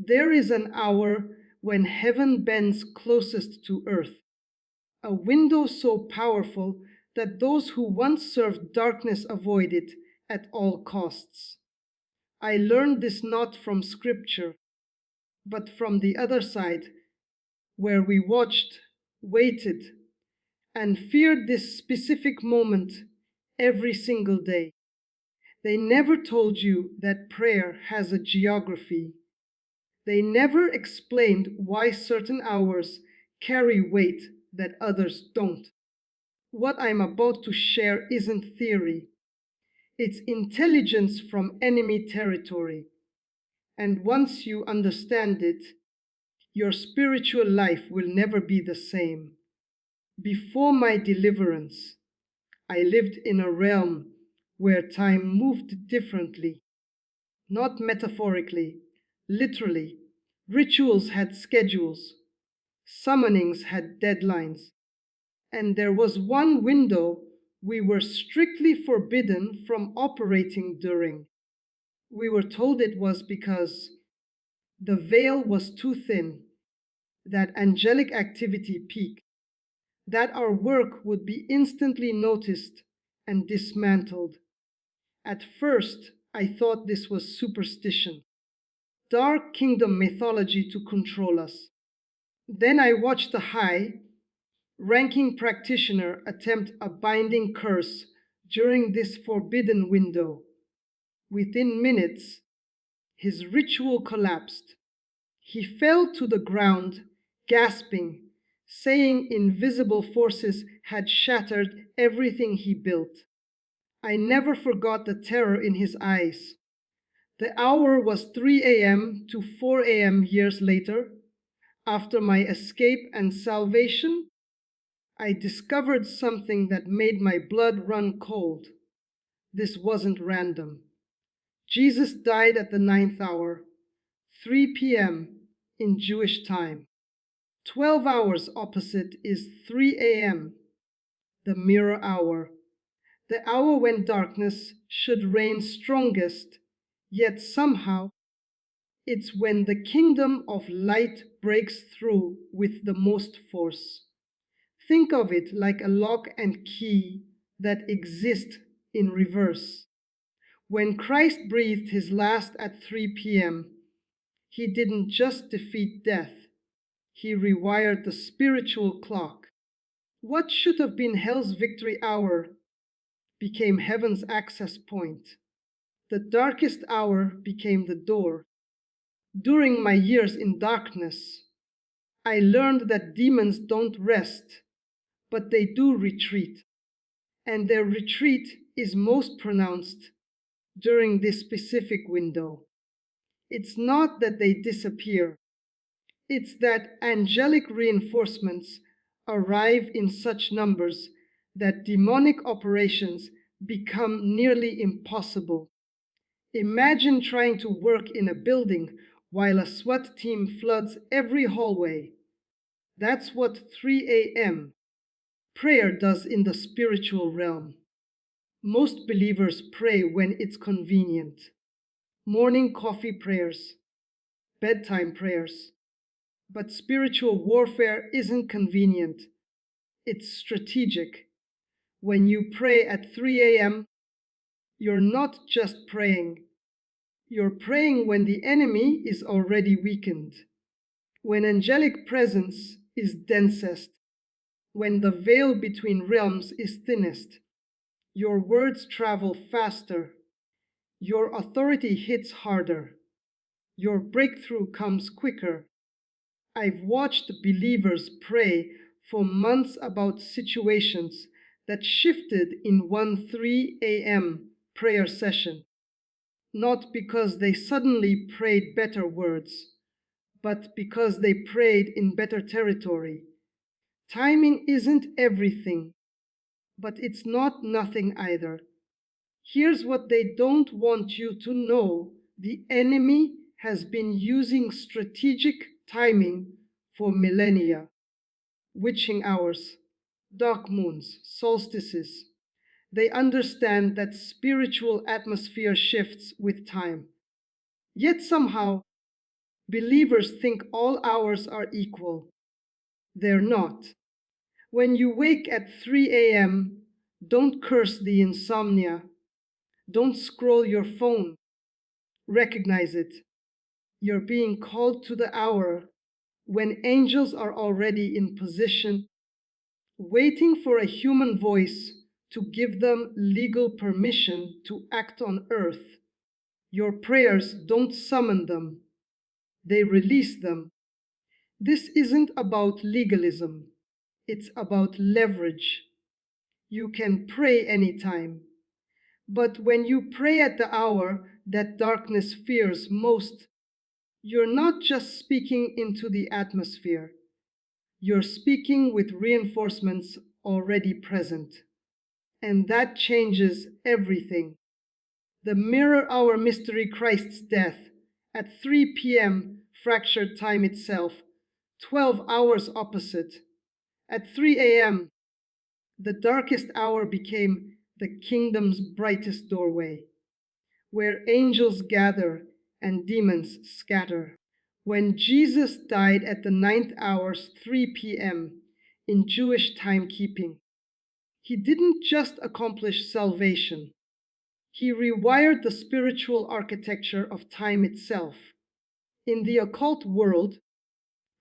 There is an hour when heaven bends closest to earth, a window so powerful that those who once served darkness avoid it at all costs. I learned this not from scripture, but from the other side, where we watched, waited, and feared this specific moment every single day. They never told you that prayer has a geography. They never explained why certain hours carry weight that others don't. What I'm about to share isn't theory, it's intelligence from enemy territory. And once you understand it, your spiritual life will never be the same. Before my deliverance, I lived in a realm where time moved differently, not metaphorically, literally. Rituals had schedules, summonings had deadlines, and there was one window we were strictly forbidden from operating during. We were told it was because the veil was too thin, that angelic activity peaked, that our work would be instantly noticed and dismantled. At first, I thought this was superstition, dark kingdom mythology to control us. Then I watched a high ranking practitioner attempt a binding curse during this forbidden window. Within minutes, his ritual collapsed. He fell to the ground, gasping, saying invisible forces had shattered everything he built. I never forgot the terror in his eyes. The hour was 3 a.m. to 4 a.m. years later. After my escape and salvation, I discovered something that made my blood run cold. This wasn't random. Jesus died at the ninth hour, 3 p.m. in Jewish time. 12 hours opposite is 3 a.m., the mirror hour, the hour when darkness should reign strongest, yet somehow it's when the kingdom of light breaks through with the most force. Think of it like a lock and key that exist in reverse. When Christ breathed his last at 3 p.m., he didn't just defeat death, he rewired the spiritual clock. What should have been hell's victory hour became heaven's access point. The darkest hour became the door. During my years in darkness, I learned that demons don't rest, but they do retreat. And their retreat is most pronounced during this specific window. It's not that they disappear, it's that angelic reinforcements arrive in such numbers that demonic operations become nearly impossible. Imagine trying to work in a building while a SWAT team floods every hallway. That's what 3 a.m. prayer does in the spiritual realm. Most believers pray when it's convenient. Morning coffee prayers, bedtime prayers. But spiritual warfare isn't convenient, it's strategic. When you pray at 3 a.m., you're not just praying, you're praying when the enemy is already weakened, when angelic presence is densest, when the veil between realms is thinnest. Your words travel faster, your authority hits harder, your breakthrough comes quicker. I've watched believers pray for months about situations that shifted in one 3 a.m. prayer session, not because they suddenly prayed better words, but because they prayed in better territory. Timing isn't everything, but it's not nothing either. Here's what they don't want you to know: the enemy has been using strategic timing for millennia. Witching hours, dark moons, solstices. They understand that spiritual atmosphere shifts with time. Yet somehow, Believers think all hours are equal. They're not. When you wake at 3 a.m., don't curse the insomnia. Don't scroll your phone. Recognize it. You're being called to the hour when angels are already in position, waiting for a human voice to give them legal permission to act on earth. Your prayers don't summon them, they release them. This isn't about legalism, it's about leverage. You can pray anytime, but when you pray at the hour that darkness fears most, you're not just speaking into the atmosphere, you're speaking with reinforcements already present. And that changes everything. The mirror hour mystery, Christ's death, at 3 p.m., fractured time itself, 12 hours opposite. At 3 a.m., the darkest hour became the kingdom's brightest doorway, where angels gather and demons scatter. When Jesus died at the ninth hour, 3 p.m., in Jewish timekeeping, he didn't just accomplish salvation, he rewired the spiritual architecture of time itself. In the occult world,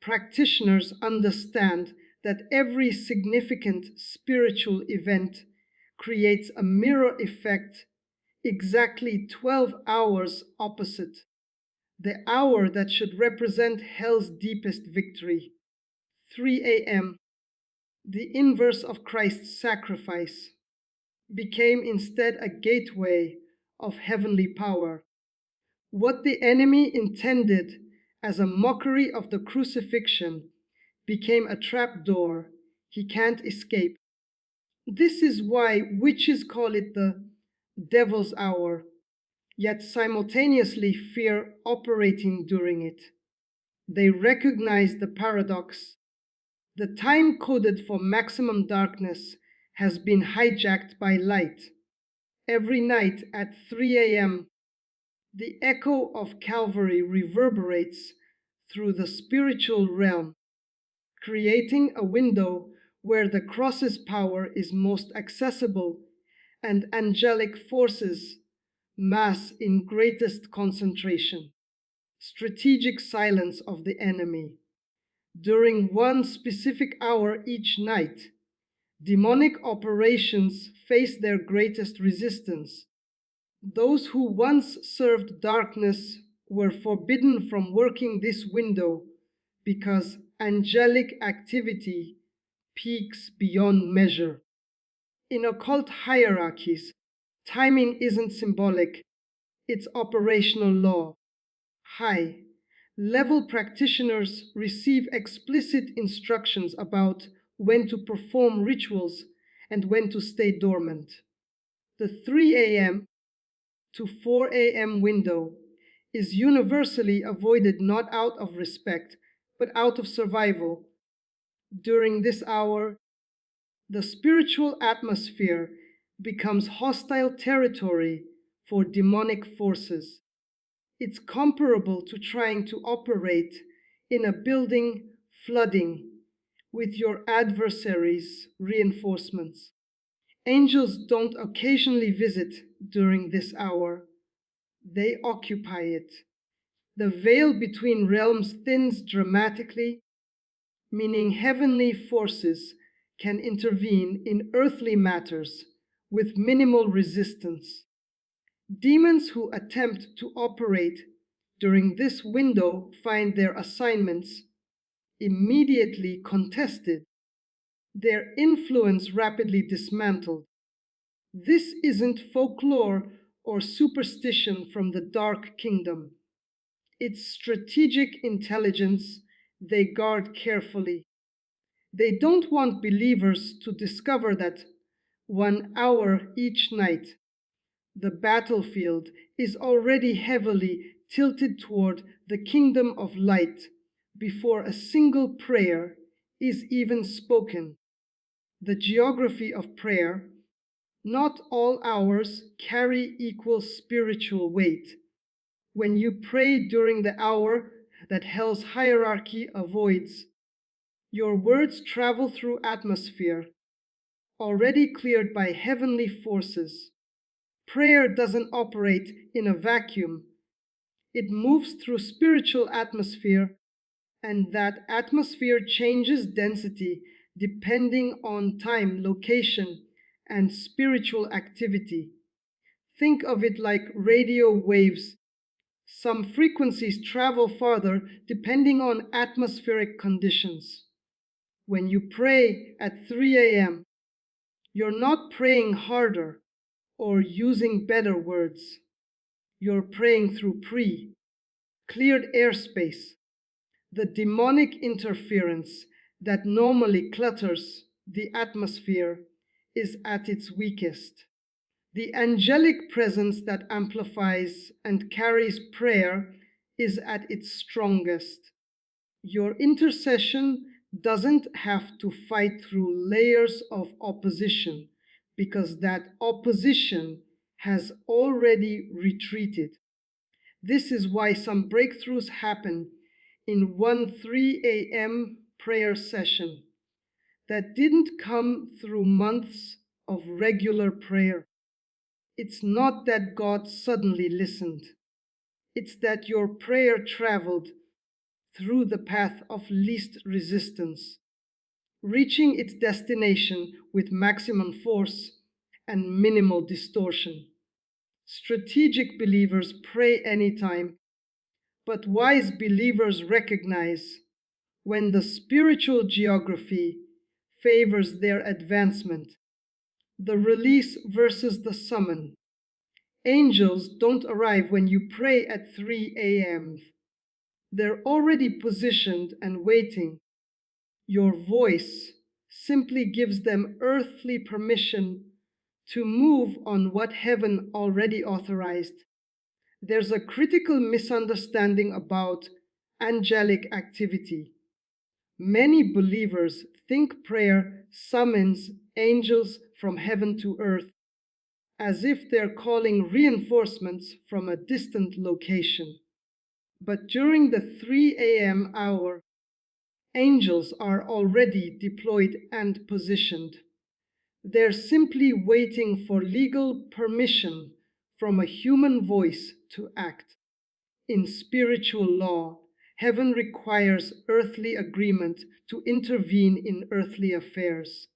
practitioners understand that every significant spiritual event creates a mirror effect exactly 12 hours opposite, the hour that should represent hell's deepest victory. 3 a.m., the inverse of Christ's sacrifice, became instead a gateway of heavenly power. What the enemy intended as a mockery of the crucifixion became a trapdoor he can't escape. This is why witches call it the devil's hour, yet simultaneously fear operating during it. They recognize the paradox. The time coded for maximum darkness has been hijacked by light. Every night at 3 a.m., the echo of Calvary reverberates through the spiritual realm, creating a window where the cross's power is most accessible and angelic forces mass in greatest concentration. Strategic silence of the enemy. During one specific hour each night, demonic operations face their greatest resistance. Those who once served darkness were forbidden from working this window because angelic activity peaks beyond measure. In occult hierarchies, timing isn't symbolic, it's operational law. High level practitioners receive explicit instructions about when to perform rituals and when to stay dormant. The 3 a.m. to 4 a.m. window is universally avoided not out of respect, but out of survival. During this hour, the spiritual atmosphere becomes hostile territory for demonic forces. It's comparable to trying to operate in a building flooding with your adversary's reinforcements. Angels don't occasionally visit during this hour, they occupy it. The veil between realms thins dramatically, meaning heavenly forces can intervene in earthly matters with minimal resistance. Demons who attempt to operate during this window find their assignments immediately contested, their influence rapidly dismantled. This isn't folklore or superstition from the Dark Kingdom. It's strategic intelligence they guard carefully. They don't want believers to discover that 1 hour each night the battlefield is already heavily tilted toward the kingdom of light before a single prayer is even spoken. The geography of prayer, not all hours carry equal spiritual weight. When you pray during the hour that hell's hierarchy avoids. Your words travel through atmosphere, already cleared by heavenly forces. Prayer doesn't operate in a vacuum. It moves through spiritual atmosphere, and that atmosphere changes density depending on time, location, and spiritual activity. Think of it like radio waves. Some frequencies travel farther depending on atmospheric conditions. When you pray at 3 a.m., you're not praying harder or using better words. You're praying through cleared airspace. The demonic interference that normally clutters the atmosphere is at its weakest. The angelic presence that amplifies and carries prayer is at its strongest. Your intercession doesn't have to fight through layers of opposition because that opposition has already retreated. This is why some breakthroughs happen in one 3 a.m. prayer session that didn't come through months of regular prayer. It's not that God suddenly listened. It's that your prayer traveled through the path of least resistance, reaching its destination with maximum force and minimal distortion. Strategic believers pray anytime, but wise believers recognize when the spiritual geography favors their advancement, the release versus the summon. Angels don't arrive when you pray at 3 a.m. They're already positioned and waiting. Your voice simply gives them earthly permission to move on what heaven already authorized. There's a critical misunderstanding about angelic activity. Many believers think prayer summons angels from heaven to earth, as if they're calling reinforcements from a distant location. But during the 3 a.m. hour, angels are already deployed and positioned. They're simply waiting for legal permission from a human voice to act. In spiritual law, heaven requires earthly agreement to intervene in earthly affairs.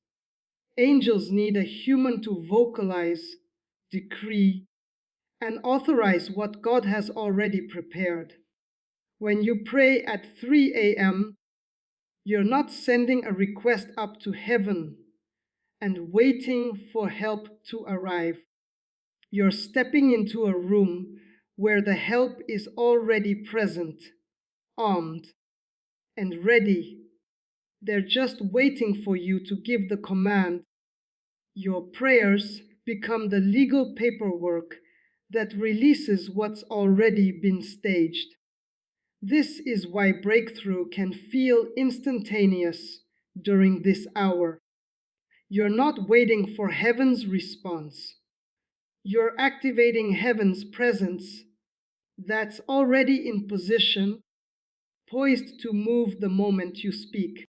Angels need a human to vocalize, decree, and authorize what God has already prepared. When you pray at 3 a.m., you're not sending a request up to heaven and waiting for help to arrive. You're stepping into a room where the help is already present, armed, and ready. They're just waiting for you to give the command. Your prayers become the legal paperwork that releases what's already been staged. This is why breakthrough can feel instantaneous during this hour. You're not waiting for heaven's response. You're activating heaven's presence that's already in position, poised to move the moment you speak.